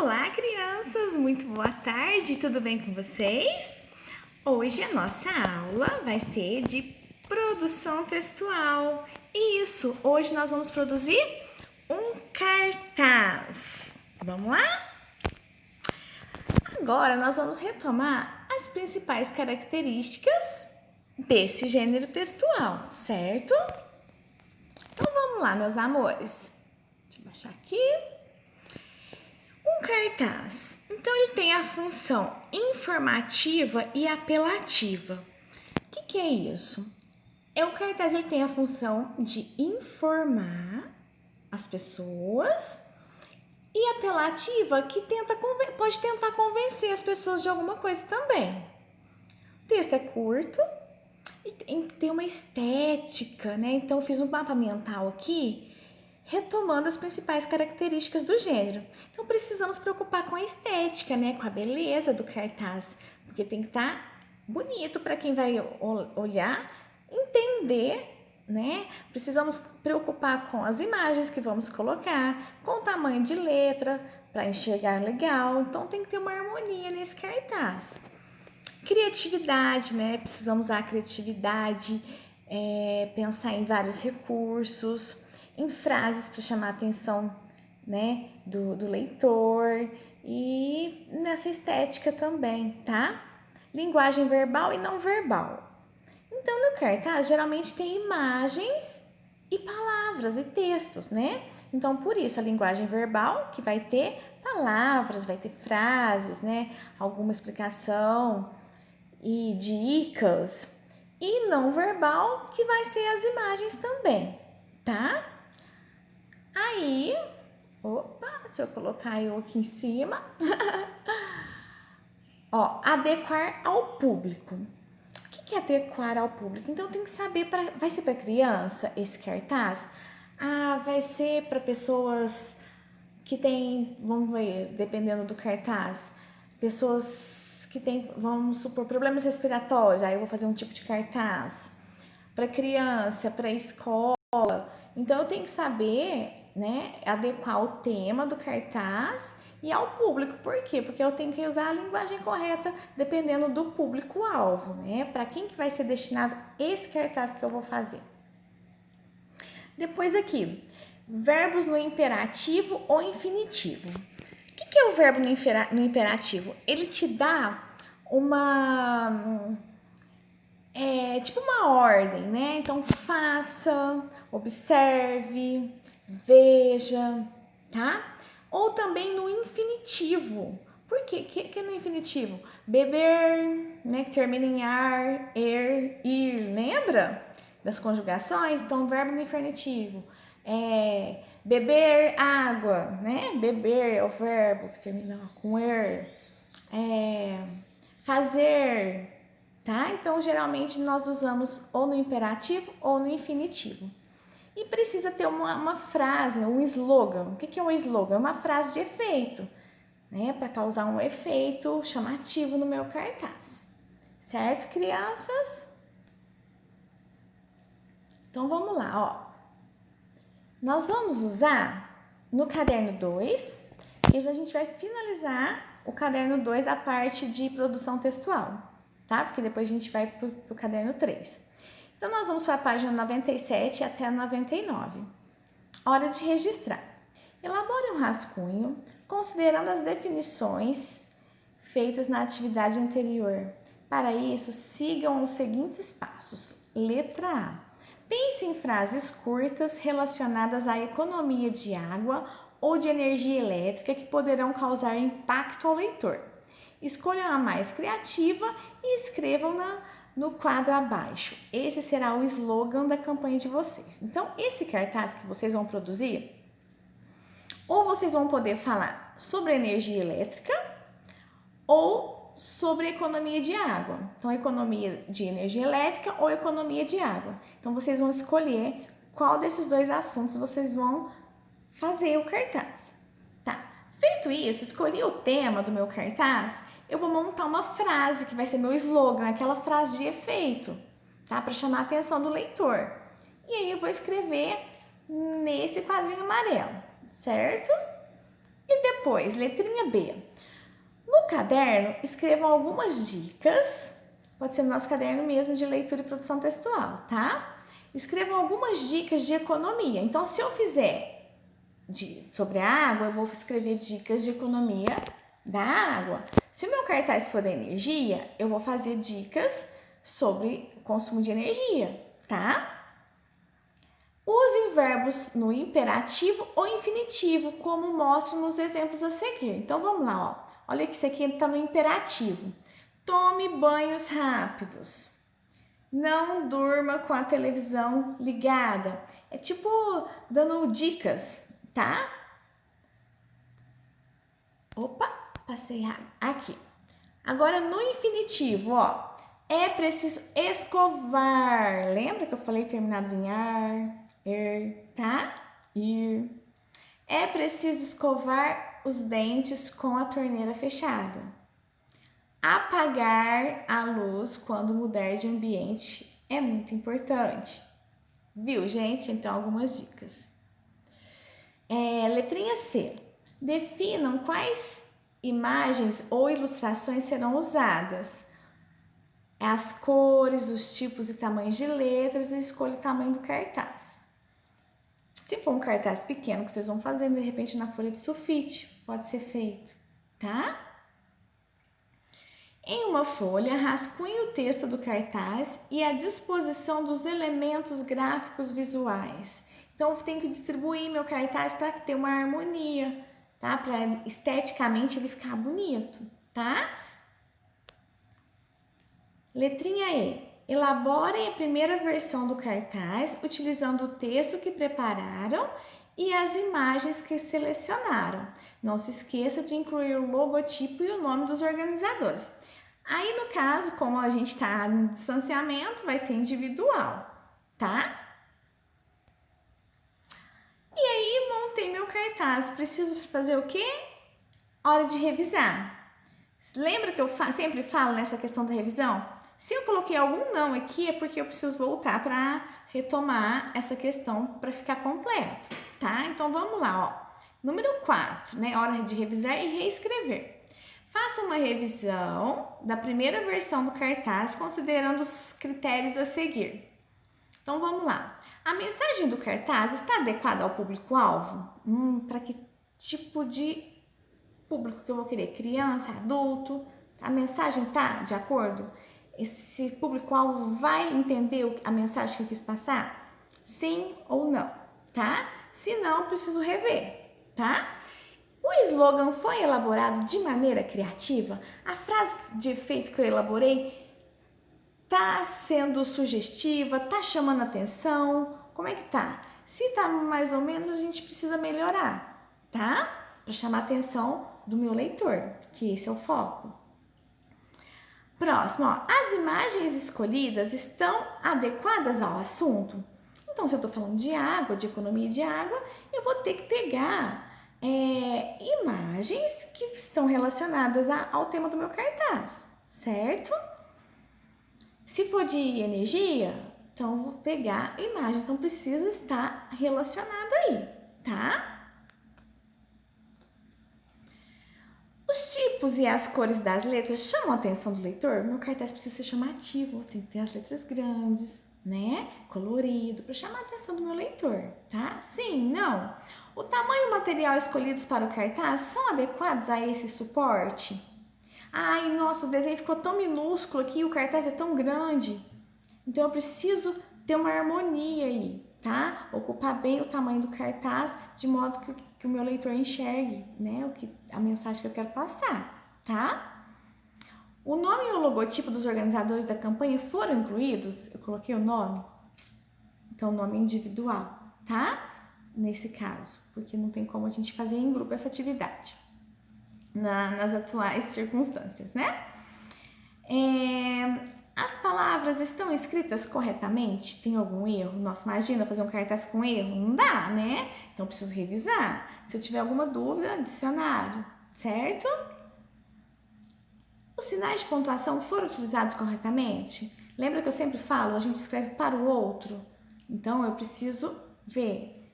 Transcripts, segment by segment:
Olá, crianças! Muito boa tarde, tudo bem com vocês? Hoje a nossa aula vai ser de produção textual. Isso, hoje nós vamos produzir um cartaz. Vamos lá? Agora nós vamos retomar as principais características desse gênero textual, certo? Então vamos lá, meus amores. Deixa eu baixar aqui. Um cartaz, então ele tem a função informativa e apelativa. O que é isso? O cartaz ele tem a função de informar as pessoas e apelativa que pode tentar convencer as pessoas de alguma coisa também. O texto é curto e tem uma estética, né? Então eu fiz um mapa mental aqui retomando as principais características do gênero. Então, precisamos preocupar com a estética, né? Com a beleza do cartaz, porque tem que estar bonito para quem vai olhar, entender, né? Precisamos preocupar com as imagens que vamos colocar, com o tamanho de letra, para enxergar legal. Então, tem que ter uma harmonia nesse cartaz. Criatividade, né? Precisamos usar a criatividade, pensar em vários recursos, em frases para chamar a atenção, né, do leitor e nessa estética também, tá? Linguagem verbal e não verbal. Então, no cartaz, geralmente tem imagens e palavras e textos, né? Então, por isso, a linguagem verbal, que vai ter palavras, vai ter frases, né? Alguma explicação e dicas. E não verbal, que vai ser as imagens também, tá? Aí, deixa eu colocar eu aqui em cima. Ó, adequar ao público. O que é adequar ao público? Então, tem que saber, vai ser para criança esse cartaz? Vai ser para pessoas que têm, vamos ver, dependendo do cartaz, pessoas que têm, vamos supor, problemas respiratórios. Aí eu vou fazer um tipo de cartaz. Para criança, para escola. Então, eu tenho que saber, né, adequar o tema do cartaz e ao público. Por quê? Porque eu tenho que usar a linguagem correta dependendo do público-alvo, né? Para quem que vai ser destinado esse cartaz que eu vou fazer. Depois aqui, verbos no imperativo ou infinitivo. O que é o verbo no imperativo? Ele te dá tipo uma ordem, né? Então, faça, observe, veja, tá? Ou também no infinitivo. Por quê? Que no infinitivo? Beber, né? Que termina em ar, ir, lembra? Das conjugações? Então, verbo no infinitivo. Beber água, né? Beber é o verbo que termina com fazer, tá? Então, geralmente, nós usamos ou no imperativo ou no infinitivo. E precisa ter uma frase, um slogan. O que é um slogan? É uma frase de efeito, né? Para causar um efeito chamativo no meu cartaz. Certo, crianças? Então, vamos lá, ó. Nós vamos usar no caderno 2, e a gente vai finalizar o caderno 2 da parte de produção textual, tá? Porque depois a gente vai pro caderno 3. Então, nós vamos para a página 97 até a 99. Hora de registrar. Elabore um rascunho, considerando as definições feitas na atividade anterior. Para isso, sigam os seguintes passos. Letra A. Pense em frases curtas relacionadas à economia de água ou de energia elétrica que poderão causar impacto ao leitor. Escolham a mais criativa e escrevam no quadro abaixo. Esse será o slogan da campanha de vocês. Então, esse cartaz que vocês vão produzir, ou vocês vão poder falar sobre energia elétrica ou sobre economia de água. Então, economia de energia elétrica ou economia de água. Então, vocês vão escolher qual desses dois assuntos vocês vão fazer o cartaz. Tá? Feito isso, escolhi o tema do meu cartaz, eu vou montar uma frase que vai ser meu slogan, aquela frase de efeito, tá? Para chamar a atenção do leitor. E aí eu vou escrever nesse quadrinho amarelo, certo? E depois Depois, letrinha B. No caderno, escrevam algumas dicas. Pode ser no nosso caderno mesmo de leitura e produção textual, tá? Escrevam algumas dicas de economia. Então, se eu fizer sobre a água, eu vou escrever dicas de economia da água. Se o meu cartaz for da energia, eu vou fazer dicas sobre consumo de energia, tá? Usem verbos no imperativo ou infinitivo, como mostro nos exemplos a seguir. Então, vamos lá, ó. Olha que isso aqui está no imperativo. Tome banhos rápidos. Não durma com a televisão ligada. É tipo dando dicas, tá? Opa, passei errado. Aqui. Agora, no infinitivo, ó. É preciso escovar. Lembra que eu falei terminados em ar, tá? Ir. É preciso escovar os dentes com a torneira fechada. Apagar a luz quando mudar de ambiente é muito importante. Viu, gente? Então, algumas dicas. Letrinha C. Definam quais imagens ou ilustrações serão usadas. As cores, os tipos e tamanhos de letras e escolha o tamanho do cartaz. Se for um cartaz pequeno que vocês vão fazer, de repente na folha de sulfite, pode ser feito, tá? Em uma folha, rascunhe o texto do cartaz e a disposição dos elementos gráficos visuais. Então, eu tenho que distribuir meu cartaz para ter uma harmonia, tá? Para esteticamente ele ficar bonito, tá? Letrinha E. Elaborem a primeira versão do cartaz utilizando o texto que prepararam e as imagens que selecionaram. Não se esqueça de incluir o logotipo e o nome dos organizadores. Aí, no caso, como a gente está no distanciamento, vai ser individual, tá? E aí, montei meu cartaz. Preciso fazer o quê? Hora de revisar. Lembra que eu sempre falo nessa questão da revisão? Se eu coloquei algum não aqui, é porque eu preciso voltar para retomar essa questão para ficar completo, tá? Então, vamos lá, ó. Número 4, né? Hora de revisar e reescrever. Faça uma revisão da primeira versão do cartaz, considerando os critérios a seguir. Então, vamos lá. A mensagem do cartaz está adequada ao público-alvo? Para que tipo de público que eu vou querer? Criança, adulto? A mensagem está de acordo? Esse público-alvo vai entender a mensagem que eu quis passar? Sim ou não, tá? Se não, preciso rever, tá? O slogan foi elaborado de maneira criativa? A frase de efeito que eu elaborei tá sendo sugestiva? Tá chamando atenção? Como é que tá? Se tá mais ou menos, a gente precisa melhorar, tá? Para chamar a atenção do meu leitor, que esse é o foco. Próximo, ó. As imagens escolhidas estão adequadas ao assunto? Então, se eu tô falando de água, de economia de água, eu vou ter que pegar imagens que estão relacionadas ao tema do meu cartaz, certo? Se for de energia, então eu vou pegar imagens, então precisa estar relacionada aí, tá? Os tipos e as cores das letras chamam a atenção do leitor? Meu cartaz precisa ser chamativo, tem que ter as letras grandes, né? Colorido, para chamar a atenção do meu leitor, tá? Sim, não? O tamanho e o material escolhidos para o cartaz são adequados a esse suporte? Ai, nossa, o desenho ficou tão minúsculo aqui, o cartaz é tão grande. Então, eu preciso ter uma harmonia aí, tá? Ocupar bem o tamanho do cartaz, de modo que o meu leitor enxergue, né? A mensagem que eu quero passar, tá? O nome e o logotipo dos organizadores da campanha foram incluídos? Eu coloquei o nome? Então, o nome individual, tá? Nesse caso, porque não tem como a gente fazer em grupo essa atividade nas atuais circunstâncias, né? As palavras estão escritas corretamente? Tem algum erro? Nossa, imagina fazer um cartaz com erro? Não dá, né? Então, preciso revisar. Se eu tiver alguma dúvida, dicionário, certo? Os sinais de pontuação foram utilizados corretamente? Lembra que eu sempre falo, a gente escreve para o outro? Então, eu preciso ver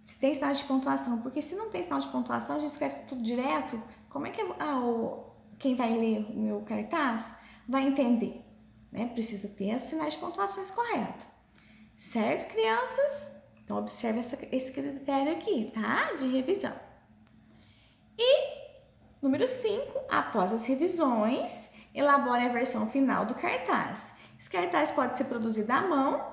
se tem sinal de pontuação, porque se não tem sinal de pontuação, a gente escreve tudo direto, como é que quem vai ler o meu cartaz vai entender? Né? Precisa ter os sinais de pontuações corretos. Certo, crianças? Então, observe esse critério aqui, tá? De revisão. E, número 5, após as revisões, elabore a versão final do cartaz. Esse cartaz pode ser produzido à mão,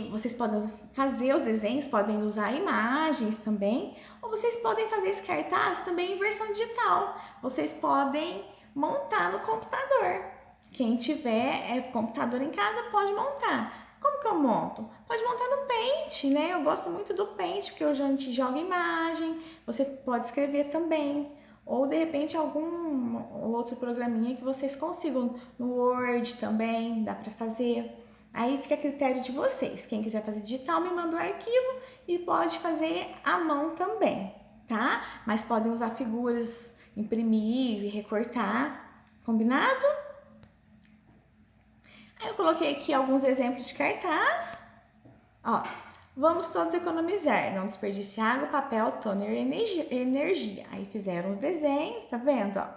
vocês podem fazer os desenhos, podem usar imagens também, ou vocês podem fazer esse cartaz também em versão digital. Vocês podem montar no computador. Quem tiver computador em casa pode montar. Como que eu monto? Pode montar no Paint, né? Eu gosto muito do Paint, porque a gente joga imagem, você pode escrever também. Ou, de repente, algum outro programinha que vocês consigam. No Word também, dá para fazer. Aí fica a critério de vocês. Quem quiser fazer digital, me manda o arquivo e pode fazer à mão também, tá? Mas podem usar figuras, imprimir e recortar. Combinado? Aí eu coloquei aqui alguns exemplos de cartaz. Ó, vamos todos economizar, não desperdice água, papel, toner e energia. Aí fizeram os desenhos, tá vendo? Ó,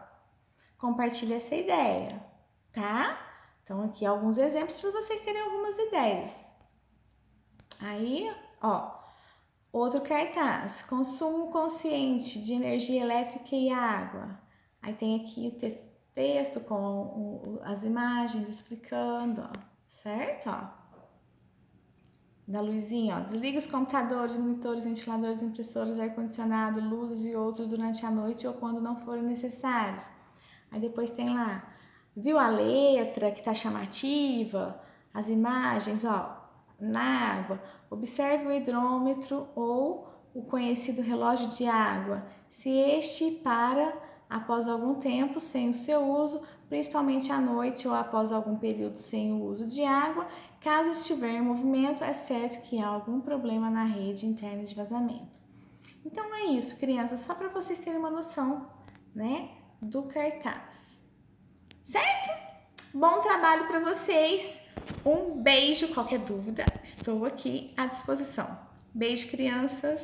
compartilha essa ideia, tá? Então, aqui alguns exemplos para vocês terem algumas ideias. Aí, ó, outro cartaz, consumo consciente de energia elétrica e água. Aí tem aqui o texto com as imagens explicando, ó, certo? Ó, da luzinha, ó, desliga os computadores, monitores, ventiladores, impressoras, ar-condicionado, luzes e outros durante a noite ou quando não forem necessários. Aí depois tem lá, viu a letra que tá chamativa, as imagens, ó, na água, observe o hidrômetro ou o conhecido relógio de água, se este para após algum tempo sem o seu uso, principalmente à noite ou após algum período sem o uso de água, caso estiver em movimento, é certo que há algum problema na rede interna de vazamento. Então é isso, crianças, só para vocês terem uma noção, né, do cartaz. Certo? Bom trabalho para vocês. Um beijo. Qualquer dúvida, estou aqui à disposição. Beijo, crianças.